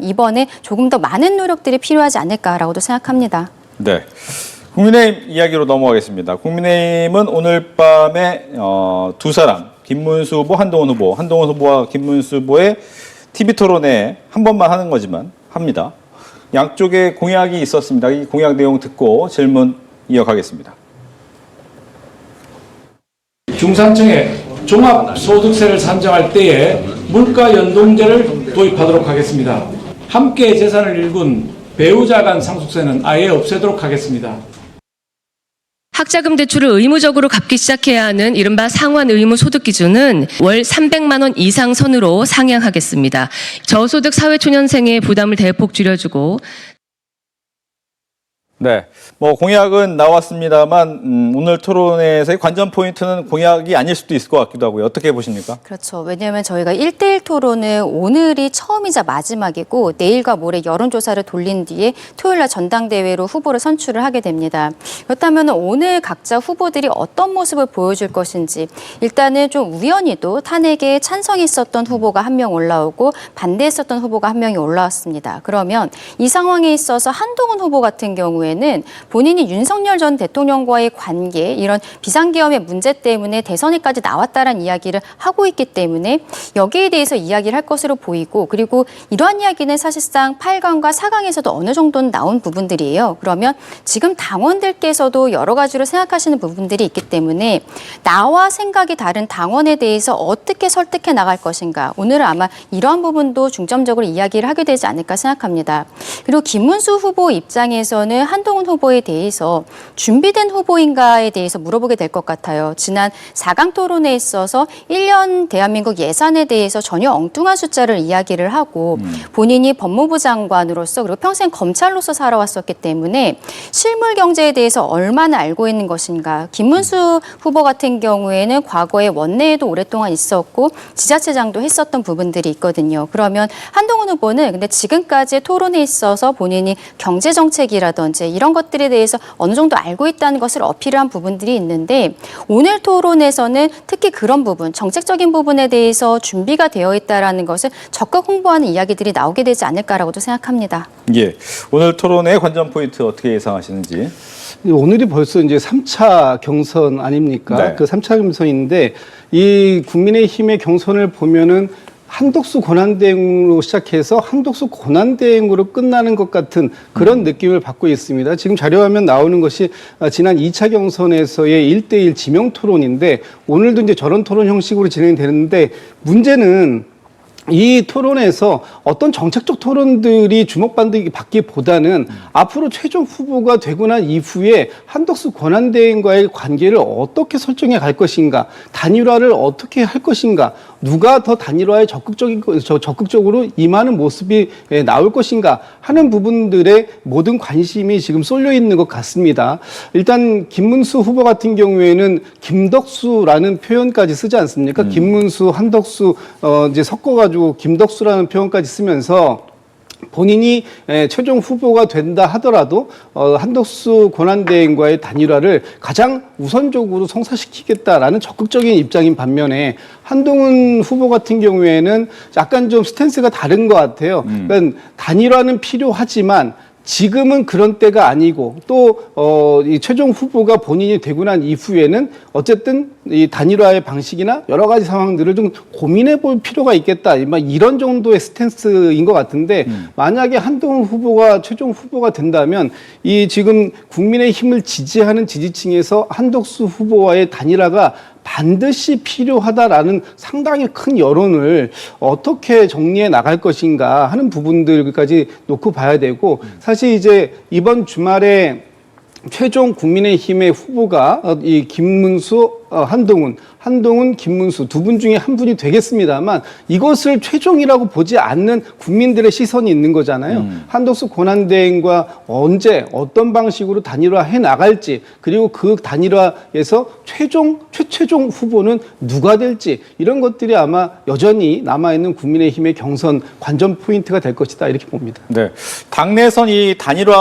이번에 조금 더 많은 노력들이 필요하지 않을까라고도 생각합니다. 네. 국민의힘 이야기로 넘어가겠습니다. 국민의힘은 오늘 밤에 두 사람, 김문수 후보, 한동훈 후보, 한동훈 후보와 김문수 후보의 TV 토론회 한 번만 하는 거지만 합니다. 양쪽에 공약이 있었습니다. 이 공약 내용 듣고 질문 이어가겠습니다. 중산층에 종합소득세를 산정할 때에 물가연동제를 도입하도록 하겠습니다. 함께 재산을 일군 배우자 간 상속세는 아예 없애도록 하겠습니다. 학자금 대출을 의무적으로 갚기 시작해야 하는 이른바 상환 의무 소득 기준은 월 300만 원 이상 선으로 상향하겠습니다. 저소득 사회초년생의 부담을 대폭 줄여주고 네, 공약은 나왔습니다만 오늘 토론회에서의 관전 포인트는 공약이 아닐 수도 있을 것 같기도 하고요. 어떻게 보십니까? 그렇죠. 왜냐하면 저희가 1대1 토론은 오늘이 처음이자 마지막이고 내일과 모레 여론조사를 돌린 뒤에 토요일 날 전당대회로 후보를 선출을 하게 됩니다. 그렇다면 오늘 각자 후보들이 어떤 모습을 보여줄 것인지 일단은 좀 우연히도 탄핵에 찬성했었던 후보가 한 명 올라오고 반대했었던 후보가 한 명이 올라왔습니다. 그러면 이 상황에 있어서 한동훈 후보 같은 경우에 는 본인이 윤석열 전 대통령과의 관계, 이런 비상계엄의 문제 때문에 대선에까지 나왔다는 이야기를 하고 있기 때문에 여기에 대해서 이야기를 할 것으로 보이고, 그리고 이러한 이야기는 사실상 8강과 4강에서도 어느 정도는 나온 부분들이에요. 그러면 지금 당원들께서도 여러 가지로 생각하시는 부분들이 있기 때문에 나와 생각이 다른 당원에 대해서 어떻게 설득해 나갈 것인가, 오늘은 아마 이러한 부분도 중점적으로 이야기를 하게 되지 않을까 생각합니다. 그리고 김문수 후보 입장에서는 한동훈 후보에 대해서 준비된 후보인가에 대해서 물어보게 될 것 같아요. 지난 4강 토론회에 있어서 1년 대한민국 예산에 대해서 전혀 엉뚱한 숫자를 이야기를 하고 본인이 법무부 장관으로서 그리고 평생 검찰로서 살아왔었기 때문에 실물 경제에 대해서 얼마나 알고 있는 것인가. 김문수 후보 같은 경우에는 과거에 원내에도 오랫동안 있었고 지자체장도 했었던 부분들이 있거든요. 그러면 한동훈 후보는 근데 지금까지 토론에 있어서 본인이 경제정책이라든지 이런 것들에 대해서 어느 정도 알고 있다는 것을 어필한 부분들이 있는데 오늘 토론에서는 특히 그런 부분, 정책적인 부분에 대해서 준비가 되어 있다는 것을 적극 홍보하는 이야기들이 나오게 되지 않을까라고도 생각합니다. 예, 오늘 토론의 관전 포인트 어떻게 예상하시는지? 오늘이 벌써 이제 3차 경선 아닙니까? 네. 그 3차 경선인데 이 국민의힘의 경선을 보면은 한덕수 권한대행으로 시작해서 한덕수 권한대행으로 끝나는 것 같은 그런 느낌을 받고 있습니다. 지금 자료화면 나오는 것이 지난 2차 경선에서의 1대1 지명 토론인데 오늘도 이제 저런 토론 형식으로 진행되는데 문제는 이 토론에서 어떤 정책적 토론들이 주목받기보다는 앞으로 최종 후보가 되고 난 이후에 한덕수 권한대행과의 관계를 어떻게 설정해 갈 것인가, 단일화를 어떻게 할 것인가, 누가 더 단일화에 적극적으로 임하는 모습이 나올 것인가 하는 부분들에 모든 관심이 지금 쏠려 있는 것 같습니다. 일단 김문수 후보 같은 경우에는 김덕수라는 표현까지 쓰지 않습니까? 김문수, 한덕수 이제 섞어가지고 김덕수라는 표현까지 쓰면서 본인이 최종 후보가 된다 하더라도 한덕수 권한대행과의 단일화를 가장 우선적으로 성사시키겠다라는 적극적인 입장인 반면에 한동훈 후보 같은 경우에는 약간 좀 스탠스가 다른 것 같아요. 그러니까 단일화는 필요하지만 지금은 그런 때가 아니고 또 이 최종 후보가 본인이 되고 난 이후에는 어쨌든 이 단일화의 방식이나 여러 가지 상황들을 좀 고민해 볼 필요가 있겠다. 이런 정도의 스탠스인 것 같은데 만약에 한동훈 후보가 최종 후보가 된다면 이 지금 국민의힘을 지지하는 지지층에서 한덕수 후보와의 단일화가 반드시 필요하다라는 상당히 큰 여론을 어떻게 정리해 나갈 것인가 하는 부분들까지 놓고 봐야 되고 사실 이제 이번 주말에 최종 국민의힘의 후보가 이 김문수, 한동훈, 김문수 두 분 중에 한 분이 되겠습니다만 이것을 최종이라고 보지 않는 국민들의 시선이 있는 거잖아요. 한덕수 권한대행과 언제 어떤 방식으로 단일화해 나갈지 그리고 그 단일화에서 최최종 후보는 누가 될지 이런 것들이 아마 여전히 남아있는 국민의힘의 경선 관전 포인트가 될 것이다 이렇게 봅니다. 네, 당내선 이 단일화